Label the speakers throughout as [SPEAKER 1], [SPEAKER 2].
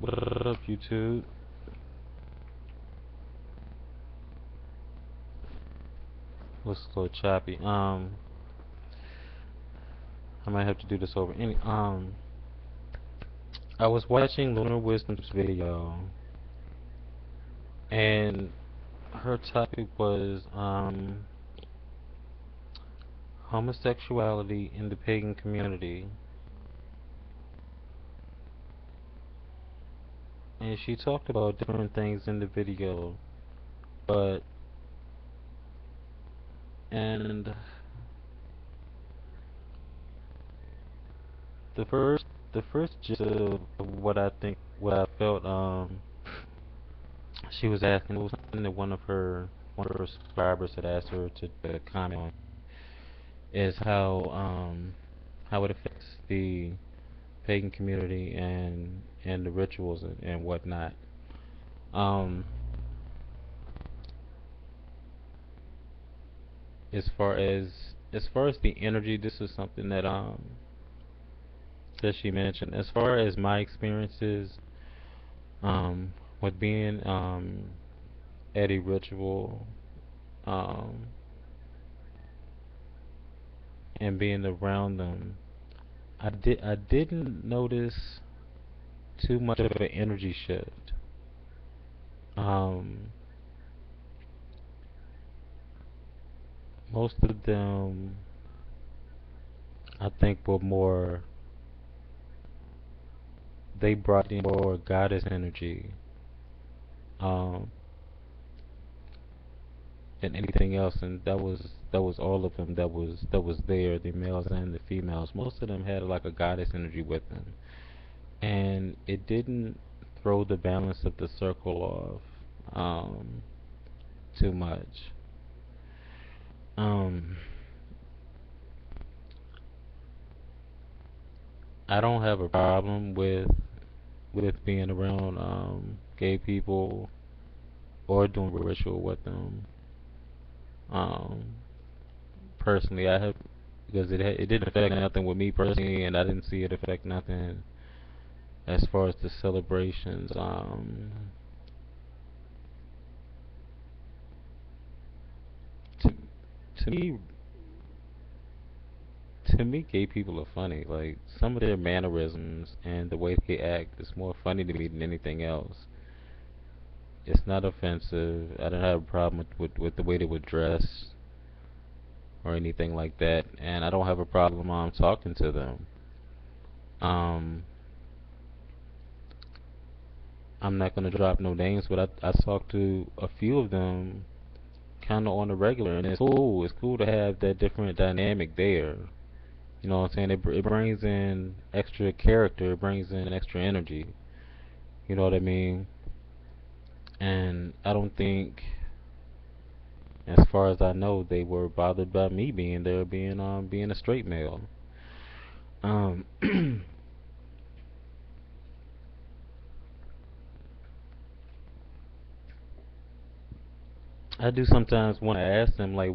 [SPEAKER 1] What up, YouTube? Looks a little choppy. I might have to do this over. I was watching Lunar Wisdom's video, and her topic was homosexuality in the pagan community, and she talked about different things in the video, but and the first the first gist of what I felt she was asking, it was something that one of her subscribers had asked her to comment on, is how it affects the pagan community and the rituals and whatnot. Um, as far as the energy, this is something that she mentioned. As far as my experiences um with being at a ritual um and being around them, I didn't notice too much of an energy shift. Um, Most of them, I think, were more. They brought in more goddess energy um, than anything else, and that was all of them that was there, the males and the females. Most of them had like a goddess energy with them, and it didn't throw the balance of the circle off too much. Um, I don't have a problem with being around gay people or doing ritual with them. Um, Personally, I have because it didn't affect nothing with me personally, and I didn't see it affect nothing as far as the celebrations. To to me, gay people are funny. Like some of their mannerisms and the way they act is more funny to me than anything else. It's not offensive. I don't have a problem with the way they would dress or anything like that, and I don't have a problem talking to them. Um, I'm not gonna drop no names, but I talked to a few of them kind of on the regular, and it's cool. It's cool to have that different dynamic there. You know what I'm saying? It brings in extra character, it brings in extra energy. You know what I mean? And I don't think, as far as I know, they were bothered by me being there, being a straight male. Um, I do sometimes want to ask them like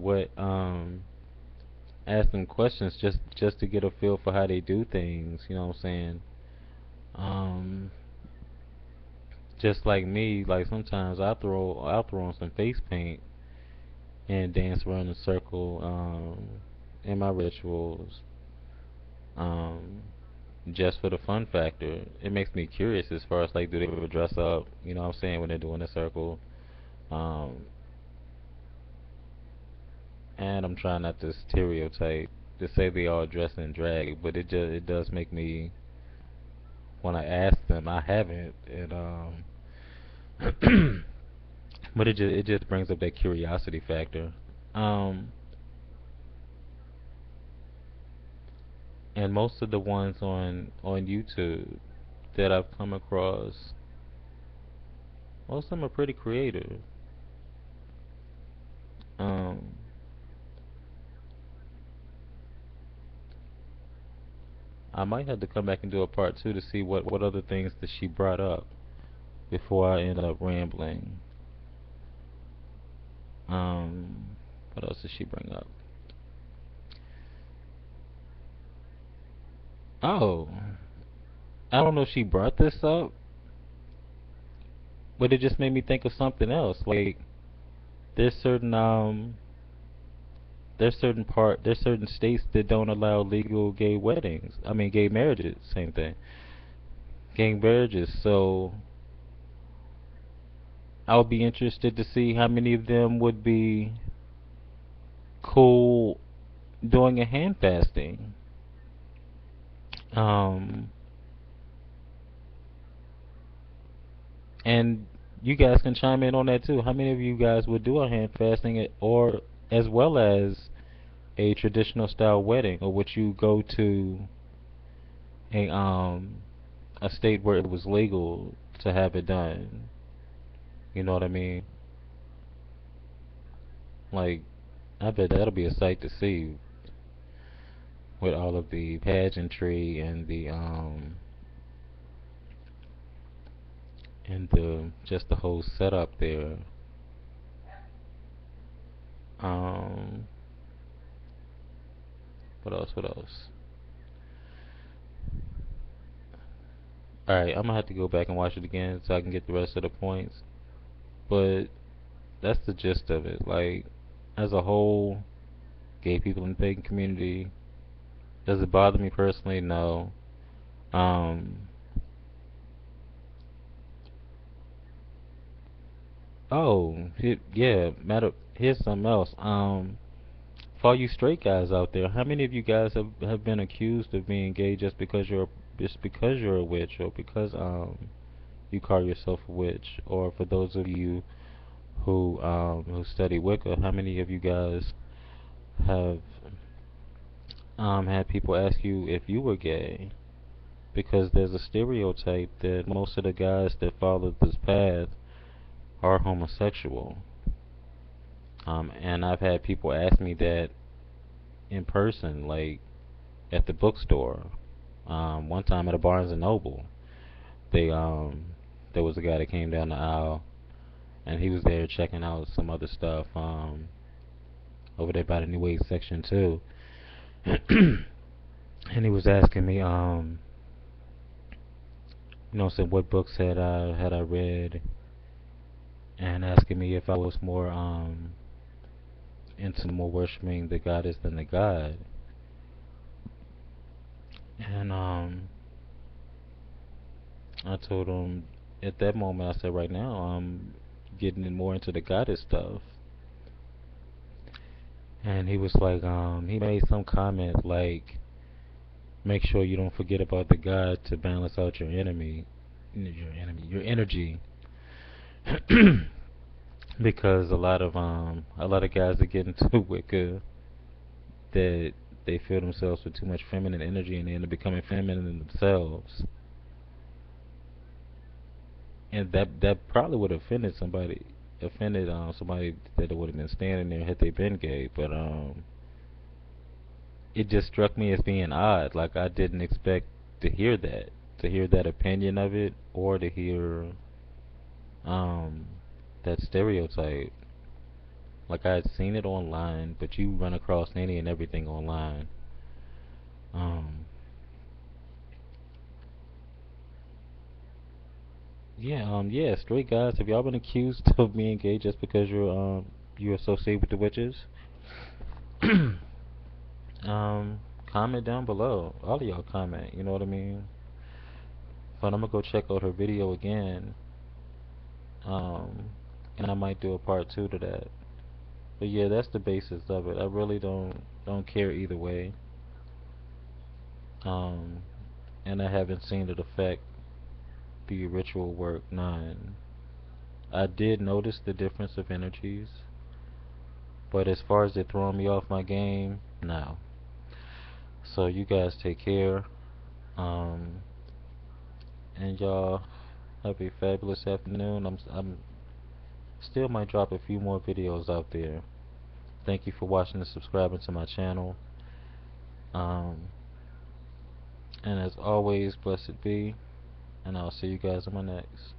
[SPEAKER 1] ask them questions just to get a feel for how they do things. You know what I'm saying? Um, just like me, like sometimes I'll throw on some face paint and dance around in a circle in my rituals um, just for the fun factor. It makes me curious as far as like do they ever dress up? You know what I'm saying when they're doing a circle. Um, and I'm trying not to stereotype to say they all dress in drag, but it does make me when I ask them. I haven't, and but it just brings up that curiosity factor. Um, and most of the ones on YouTube that I've come across, most of them are pretty creative. Um, I might have to come back and do a part two to see what other things that she brought up before I end up rambling. What else did she bring up? Oh, I don't know if she brought this up, but it just made me think of something else. Like there's certain there's certain states that don't allow legal gay weddings. I mean gay marriages, same thing. Gay marriages. So I would be interested to see how many of them would be cool doing a hand fasting. Um, and you guys can chime in on that too. How many of you guys would do a hand fasting or as well as a traditional style wedding, or would you go to a a state where it was legal to have it done? You know what I mean? Like, I bet that'll be a sight to see with all of the pageantry and the just the whole setup there. Um, what else? What else? All right, I'm gonna have to go back and watch it again so I can get the rest of the points. But that's the gist of it. Like, as a whole, gay people in the pagan community, does it bother me personally? No. Um, yeah. Here's something else. For all you straight guys out there, how many of you guys have been accused of being gay just because you're a witch, or because you call yourself a witch, or for those of you who study Wicca, how many of you guys have had people ask you if you were gay? Because there's a stereotype that most of the guys that follow this path are homosexual. And I've had people ask me that in person, like at the bookstore. One time at a Barnes and Noble, they there was a guy that came down the aisle, and he was there checking out some other stuff over there by the New Age section too. And he was asking me said what books had I read, and asking me if I was more into more worshiping the goddess than the god. And I told him at that moment, I said, right now I'm getting more into the goddess stuff. And he was like, he made some comment like, make sure you don't forget about the god to balance out your energy. Because a lot of guys that get into Wicca, that they fill themselves with too much feminine energy and they end up becoming feminine in themselves. And that probably would have offended somebody that would have been standing there had they been gay. But it just struck me as being odd. Like I didn't expect to hear that opinion of it, or to hear um that stereotype. Like I had seen it online, but you run across any and everything online. Um, yeah, straight guys. Have y'all been accused of being gay just because you associate with the witches? Comment down below. All of y'all comment. You know what I mean? But I'm gonna go check out her video again. Um, and I might do a part two to that. But yeah, that's the basis of it. I really don't care either way. Um, and I haven't seen it affect the ritual work none. I did notice the difference of energies, but as far as it throwing me off my game, no. So you guys take care, um, and y'all have a fabulous afternoon. I'm still might drop a few more videos out there. Thank you for watching and subscribing to my channel. Um, and as always, blessed be, and I'll see you guys in my next.